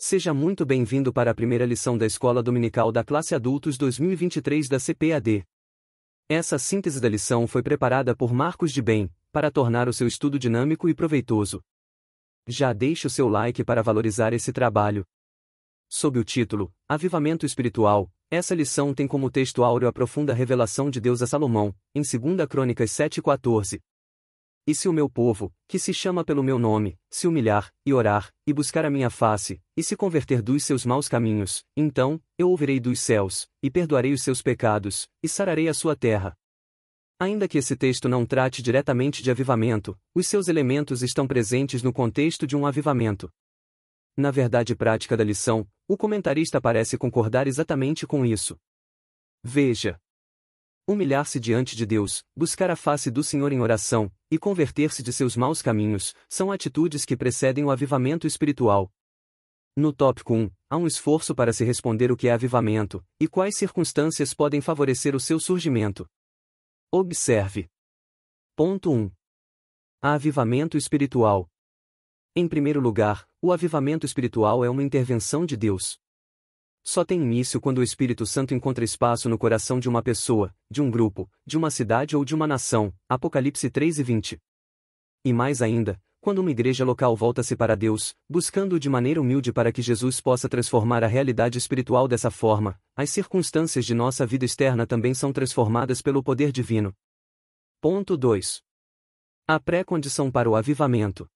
Seja muito bem-vindo para a primeira lição da Escola Dominical da Classe Adultos 2023 da CPAD. Essa síntese da lição foi preparada por Marcos de Bem, para tornar o seu estudo dinâmico e proveitoso. Já deixe o seu like para valorizar esse trabalho. Sob o título, Avivamento Espiritual, essa lição tem como texto áureo a profunda revelação de Deus a Salomão, em 2 Crônicas 7:14. E se o meu povo, que se chama pelo meu nome, se humilhar, e orar, e buscar a minha face, e se converter dos seus maus caminhos, então, eu ouvirei dos céus, e perdoarei os seus pecados, e sararei a sua terra. Ainda que esse texto não trate diretamente de avivamento, os seus elementos estão presentes no contexto de um avivamento. Na verdade prática da lição, o comentarista parece concordar exatamente com isso. Veja. Humilhar-se diante de Deus, buscar a face do Senhor em oração, e converter-se de seus maus caminhos, são atitudes que precedem o avivamento espiritual. No tópico 1, há um esforço para se responder o que é avivamento, e quais circunstâncias podem favorecer o seu surgimento. Observe. Ponto 1. Avivamento espiritual. Em primeiro lugar, o avivamento espiritual é uma intervenção de Deus. Só tem início quando o Espírito Santo encontra espaço no coração de uma pessoa, de um grupo, de uma cidade ou de uma nação, Apocalipse 3:20. E mais ainda, quando uma igreja local volta-se para Deus, buscando-o de maneira humilde para que Jesus possa transformar a realidade espiritual dessa forma, as circunstâncias de nossa vida externa também são transformadas pelo poder divino. Ponto 2. A pré-condição para o avivamento.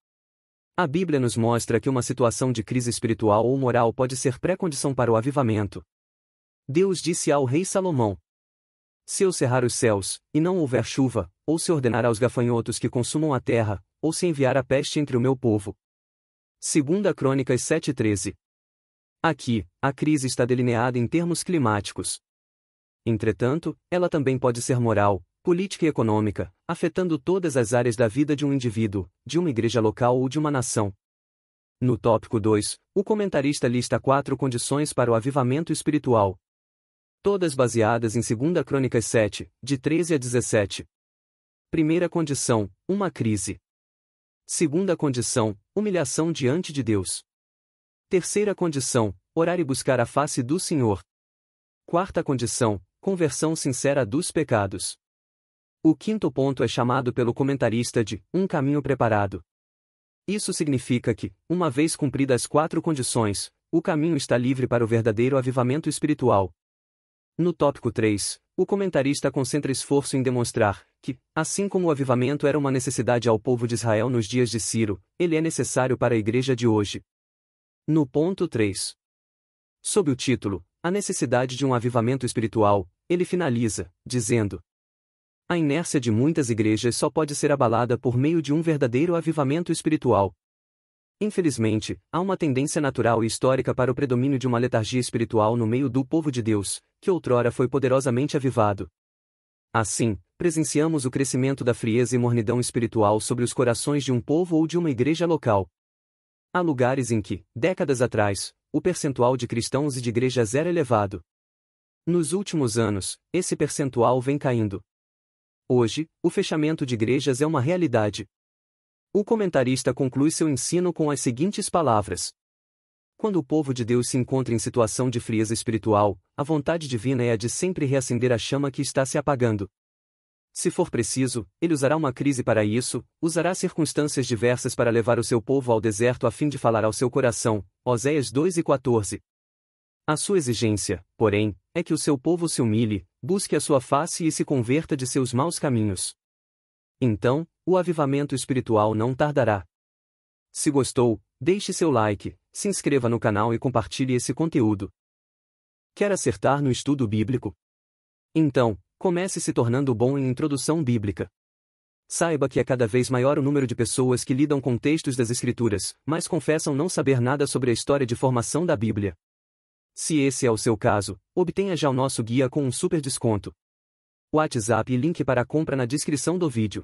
A Bíblia nos mostra que uma situação de crise espiritual ou moral pode ser pré-condição para o avivamento. Deus disse ao rei Salomão: se eu cerrar os céus, e não houver chuva, ou se ordenar aos gafanhotos que consumam a terra, ou se enviar a peste entre o meu povo. 2 Crônicas 7:13. Aqui, a crise está delineada em termos climáticos. Entretanto, ela também pode ser moral, política e econômica, afetando todas as áreas da vida de um indivíduo, de uma igreja local ou de uma nação. No tópico 2, o comentarista lista 4 condições para o avivamento espiritual. Todas baseadas em 2 Crônicas 7, de 13 a 17. Primeira condição, uma crise. Segunda condição, humilhação diante de Deus. Terceira condição, orar e buscar a face do Senhor. Quarta condição, conversão sincera dos pecados. O quinto ponto é chamado pelo comentarista de um caminho preparado. Isso significa que, uma vez cumpridas as 4 condições, o caminho está livre para o verdadeiro avivamento espiritual. No tópico 3, o comentarista concentra esforço em demonstrar que, assim como o avivamento era uma necessidade ao povo de Israel nos dias de Ciro, ele é necessário para a igreja de hoje. No ponto 3. Sob o título, A necessidade de um avivamento espiritual, ele finaliza, dizendo: a inércia de muitas igrejas só pode ser abalada por meio de um verdadeiro avivamento espiritual. Infelizmente, há uma tendência natural e histórica para o predomínio de uma letargia espiritual no meio do povo de Deus, que outrora foi poderosamente avivado. Assim, presenciamos o crescimento da frieza e mornidão espiritual sobre os corações de um povo ou de uma igreja local. Há lugares em que, décadas atrás, o percentual de cristãos e de igrejas era elevado. Nos últimos anos, esse percentual vem caindo. Hoje, o fechamento de igrejas é uma realidade. O comentarista conclui seu ensino com as seguintes palavras: quando o povo de Deus se encontra em situação de frieza espiritual, a vontade divina é a de sempre reacender a chama que está se apagando. Se for preciso, ele usará uma crise para isso, usará circunstâncias diversas para levar o seu povo ao deserto a fim de falar ao seu coração. Oséias 2:14. A sua exigência, porém, é que o seu povo se humilhe, busque a sua face e se converta de seus maus caminhos. Então, o avivamento espiritual não tardará. Se gostou, deixe seu like, se inscreva no canal e compartilhe esse conteúdo. Quer acertar no estudo bíblico? Então, comece se tornando bom em introdução bíblica. Saiba que é cada vez maior o número de pessoas que lidam com textos das Escrituras, mas confessam não saber nada sobre a história de formação da Bíblia. Se esse é o seu caso, obtenha já o nosso guia com um super desconto. WhatsApp e link para a compra na descrição do vídeo.